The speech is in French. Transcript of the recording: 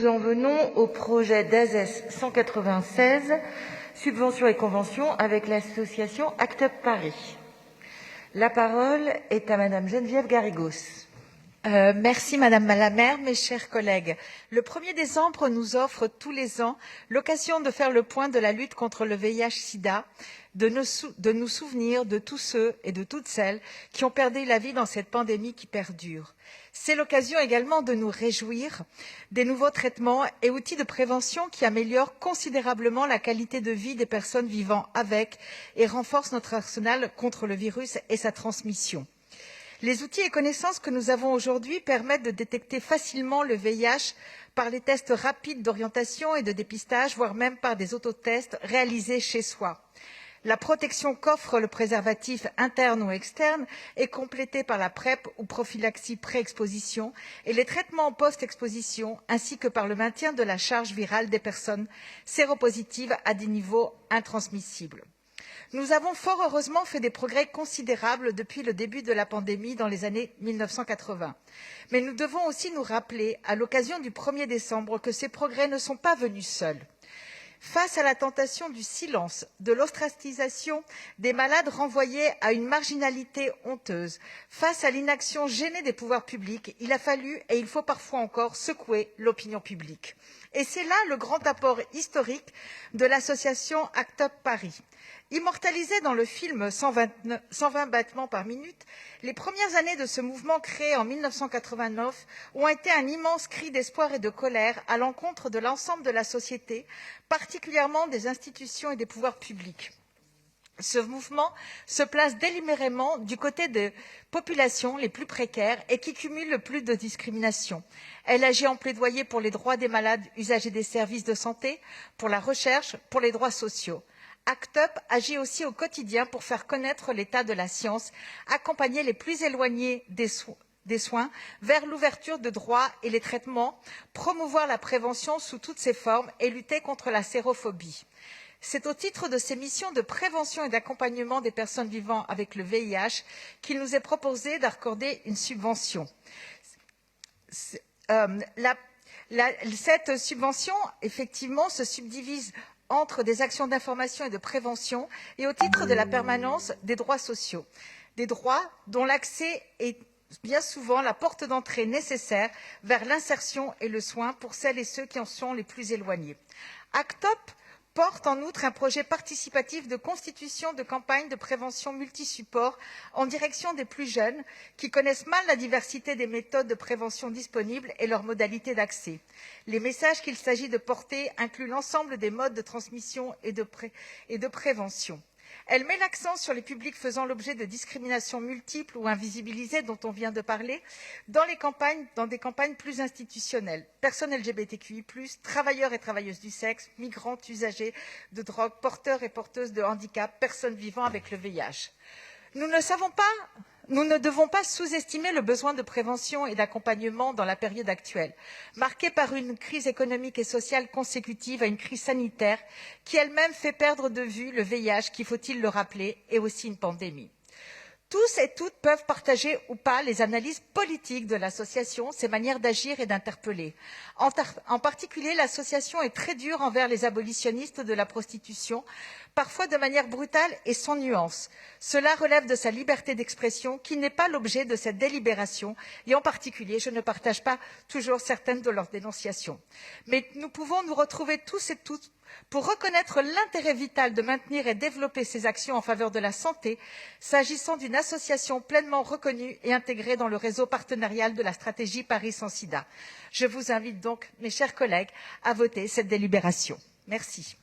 Nous en venons au projet d'ASES 196, subventions et conventions avec l'association ACT UP Paris. La parole est à Madame Geneviève Garrigos. Merci Madame la maire, mes chers collègues. Le 1er décembre nous offre tous les ans l'occasion de faire le point de la lutte contre le VIH-Sida, de nous souvenir de tous ceux et de toutes celles qui ont perdu la vie dans cette pandémie qui perdure. C'est l'occasion également de nous réjouir des nouveaux traitements et outils de prévention qui améliorent considérablement la qualité de vie des personnes vivant avec et renforcent notre arsenal contre le virus et sa transmission. Les outils et connaissances que nous avons aujourd'hui permettent de détecter facilement le VIH par les tests rapides d'orientation et de dépistage, voire même par des autotests réalisés chez soi. La protection qu'offre le préservatif interne ou externe est complétée par la PrEP ou prophylaxie pré-exposition et les traitements post-exposition, ainsi que par le maintien de la charge virale des personnes séropositives à des niveaux intransmissibles. Nous avons fort heureusement fait des progrès considérables depuis le début de la pandémie dans les années 1980. Mais nous devons aussi nous rappeler, à l'occasion du 1er décembre, que ces progrès ne sont pas venus seuls. Face à la tentation du silence, de l'ostracisation des malades renvoyés à une marginalité honteuse, face à l'inaction gênée des pouvoirs publics, il a fallu et il faut parfois encore secouer l'opinion publique. Et c'est là le grand apport historique de l'association ACT UP Paris. Immortalisé dans le film 120 battements par minute, les premières années de ce mouvement créé en 1989 ont été un immense cri d'espoir et de colère à l'encontre de l'ensemble de la société, particulièrement des institutions et des pouvoirs publics. Ce mouvement se place délibérément du côté des populations les plus précaires et qui cumulent le plus de discrimination. Elle agit en plaidoyer pour les droits des malades usagers des services de santé, pour la recherche, pour les droits sociaux. ACT UP agit aussi au quotidien pour faire connaître l'état de la science, accompagner les plus éloignés des soins vers l'ouverture de droits et les traitements, promouvoir la prévention sous toutes ses formes et lutter contre la sérophobie. C'est au titre de ces missions de prévention et d'accompagnement des personnes vivant avec le VIH qu'il nous est proposé d'accorder une subvention. Cette subvention, effectivement, se subdivise entre des actions d'information et de prévention et au titre de la permanence des droits sociaux. Des droits dont l'accès est bien souvent la porte d'entrée nécessaire vers l'insertion et le soin pour celles et ceux qui en sont les plus éloignés. ACT UP porte en outre un projet participatif de constitution de campagnes de prévention multisupports en direction des plus jeunes qui connaissent mal la diversité des méthodes de prévention disponibles et leurs modalités d'accès. Les messages qu'il s'agit de porter incluent l'ensemble des modes de transmission et de prévention. Elle met l'accent sur les publics faisant l'objet de discriminations multiples ou invisibilisés dont on vient de parler dans des campagnes plus institutionnelles. Personnes LGBTQI+, travailleurs et travailleuses du sexe, migrantes, usagers de drogue, porteurs et porteuses de handicap, personnes vivant avec le VIH. Nous ne devons pas sous-estimer le besoin de prévention et d'accompagnement dans la période actuelle, marquée par une crise économique et sociale consécutive à une crise sanitaire qui elle-même fait perdre de vue le VIH, qui, faut-il le rappeler, est aussi une pandémie. Tous et toutes peuvent partager ou pas les analyses politiques de l'association, ses manières d'agir et d'interpeller. En particulier, l'association est très dure envers les abolitionnistes de la prostitution, parfois de manière brutale et sans nuance. Cela relève de sa liberté d'expression, qui n'est pas l'objet de cette délibération, et en particulier, je ne partage pas toujours certaines de leurs dénonciations. Mais nous pouvons nous retrouver tous et toutes pour reconnaître l'intérêt vital de maintenir et développer ces actions en faveur de la santé, s'agissant d'une association pleinement reconnue et intégrée dans le réseau partenarial de la stratégie Paris sans sida. Je vous invite donc, mes chers collègues, à voter cette délibération. Merci.